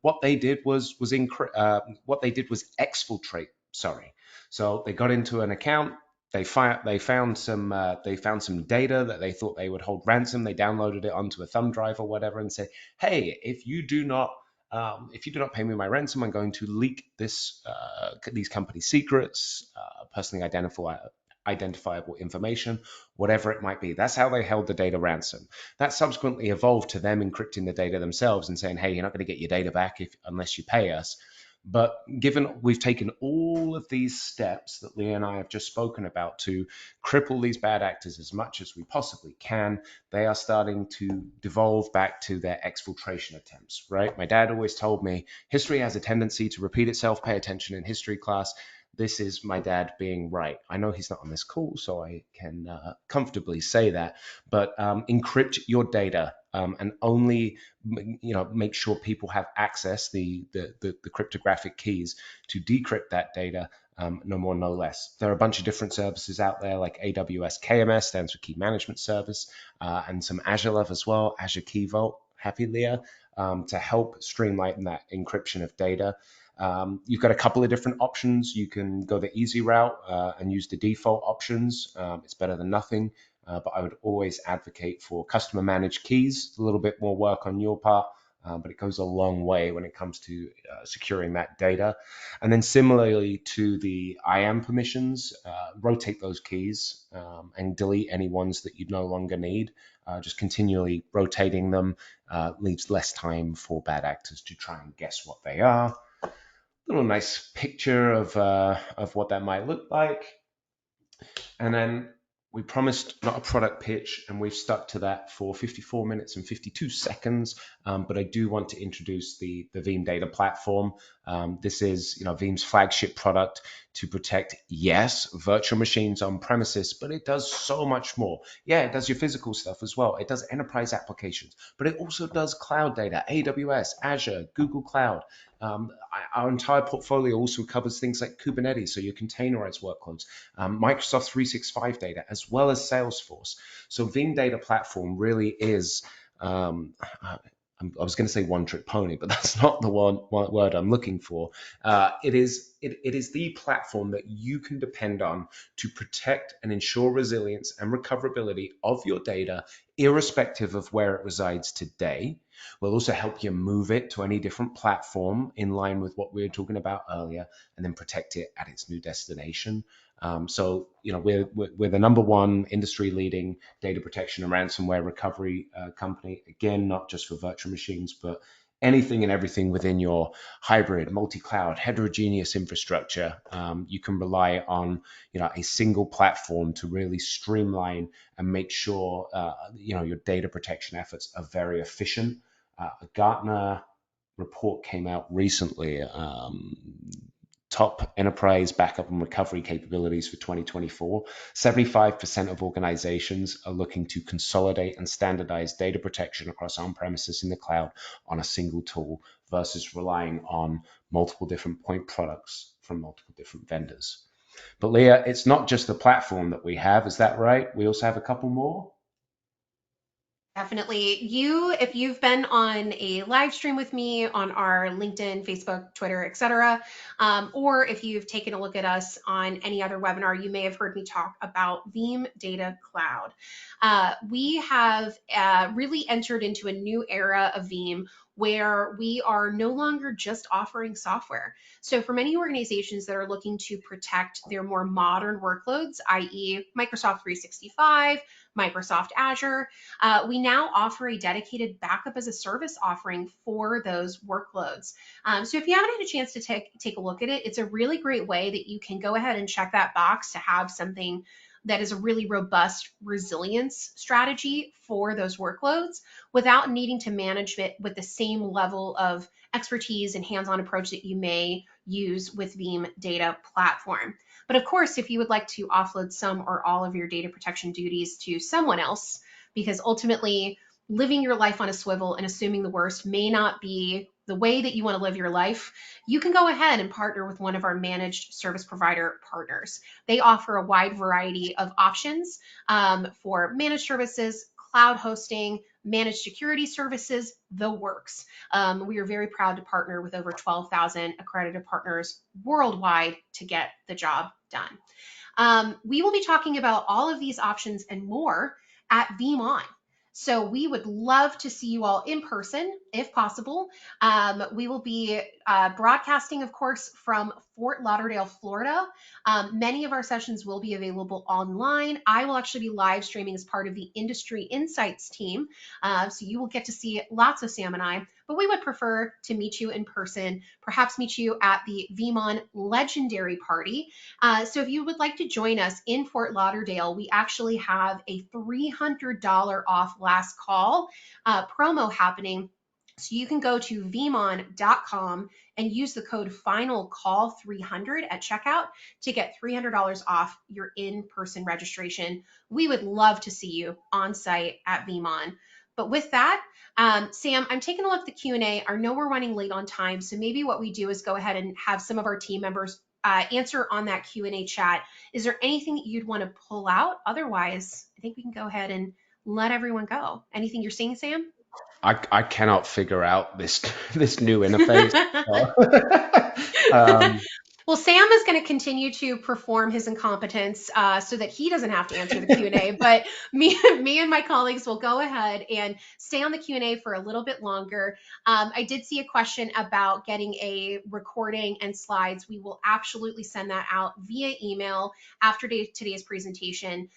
What they did what they did was exfiltrate. Sorry, so they got into an account. They found some data that they thought they would hold ransom. They downloaded it onto a thumb drive or whatever, and said, "Hey, if you do not pay me my ransom, I'm going to leak these company secrets, personally identifiable information, whatever it might be." That's how they held the data ransom. That subsequently evolved to them encrypting the data themselves and saying, "Hey, you're not going to get your data back unless you pay us." But given we've taken all of these steps that Leah and I have just spoken about to cripple these bad actors as much as we possibly can, they are starting to devolve back to their exfiltration attempts, right? My dad always told me history has a tendency to repeat itself. Pay attention in history class. This is my dad being right. I know he's not on this call, so I can comfortably say that. But encrypt your data and only make sure people have access the cryptographic keys to decrypt that data. No more, no less. There are a bunch of different services out there, like AWS KMS, stands for Key Management Service, and some Azure love as well, Azure Key Vault, happy Leah, to help streamline that encryption of data. You've got a couple of different options. You can go the easy route and use the default options. It's better than nothing, but I would always advocate for customer managed keys. It's a little bit more work on your part, but it goes a long way when it comes to securing that data. And then similarly to the IAM permissions, rotate those keys and delete any ones that you no longer need. Just continually rotating them leaves less time for bad actors to try and guess what they are. Little nice picture of what that might look like. And then we promised not a product pitch, and we've stuck to that for 54 minutes and 52 seconds. But I do want to introduce the Veeam data platform. This is, Veeam's flagship product to protect, yes, virtual machines on premises, but it does so much more. Yeah, it does your physical stuff as well. It does enterprise applications, but it also does cloud data, AWS, Azure, Google Cloud. Um, our entire portfolio also covers things like Kubernetes, so your containerized workloads, Microsoft 365 data, as well as Salesforce. So Veeam Data Platform really is, I was going to say one trick pony, but that's not the one word I'm looking for. It is the platform that you can depend on to protect and ensure resilience and recoverability of your data, irrespective of where it resides today. We'll also help you move it to any different platform in line with what we were talking about earlier, and then protect it at its new destination. We're the number one industry leading data protection and ransomware recovery company. Again, not just for virtual machines, but anything and everything within your hybrid, multi-cloud, heterogeneous infrastructure. You can rely on a single platform to really streamline and make sure your data protection efforts are very efficient. A Gartner report came out recently, top enterprise backup and recovery capabilities for 2024. 75% of organizations are looking to consolidate and standardize data protection across on-premises in the cloud on a single tool versus relying on multiple different point products from multiple different vendors. But Leah, it's not just the platform that we have, is that right? We also have a couple more. Definitely. If you've been on a live stream with me on our LinkedIn, Facebook, Twitter, etc., or if you've taken a look at us on any other webinar, you may have heard me talk about Veeam Data Cloud. We have really entered into a new era of Veeam where we are no longer just offering software. So for many organizations that are looking to protect their more modern workloads, i.e. Microsoft 365, Microsoft Azure, we now offer a dedicated backup as a service offering for those workloads. So if you haven't had a chance to take a look at it, it's a really great way that you can go ahead and check that box to have something that is a really robust resilience strategy for those workloads without needing to manage it with the same level of expertise and hands-on approach that you may use with Veeam Data Platform. But of course, if you would like to offload some or all of your data protection duties to someone else, because ultimately living your life on a swivel and assuming the worst may not be the way that you want to live your life, you can go ahead and partner with one of our managed service provider partners. They offer a wide variety of options for managed services, cloud hosting, managed security services, the works. We are very proud to partner with over 12,000 accredited partners worldwide to get the job done. We will be talking about all of these options and more at Veeam. So we would love to see you all in person, if possible. We will be broadcasting, of course, from Fort Lauderdale, Florida. Many of our sessions will be available online. I will actually be live streaming as part of the Industry Insights team. So you will get to see lots of Sam and I, but we would prefer to meet you in person, perhaps meet you at the Veeam Legendary Party. So if you would like to join us in Fort Lauderdale, we actually have a $300 off last call promo happening. So you can go to veeam.com and use the code FINALCALL300 at checkout to get $300 off your in-person registration. We would love to see you on site at Veeam. But with that, Sam, I'm taking a look at the Q&A. I know we're running late on time, so maybe what we do is go ahead and have some of our team members answer on that Q&A chat. Is there anything that you'd want to pull out? Otherwise, I think we can go ahead and let everyone go. Anything you're seeing, Sam? I cannot figure out this this new interface. Well, Sam is going to continue to perform his incompetence so that he doesn't have to answer the Q&A. But me and my colleagues will go ahead and stay on the Q&A for a little bit longer. I did see a question about getting a recording and slides. We will absolutely send that out via email after today's presentation.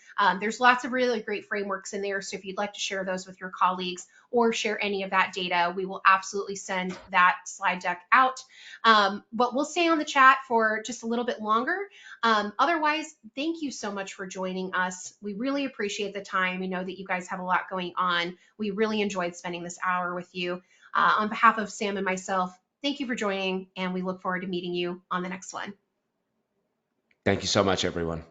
There's lots of really great frameworks in there. So if you'd like to share those with your colleagues or share any of that data, we will absolutely send that slide deck out. But we'll stay on the chat for for just a little bit longer. Otherwise, thank you so much for joining us. We really appreciate the time. We know that you guys have a lot going on. We really enjoyed spending this hour with you. On behalf of Sam and myself, thank you for joining, and we look forward to meeting you on the next one. Thank you so much, everyone.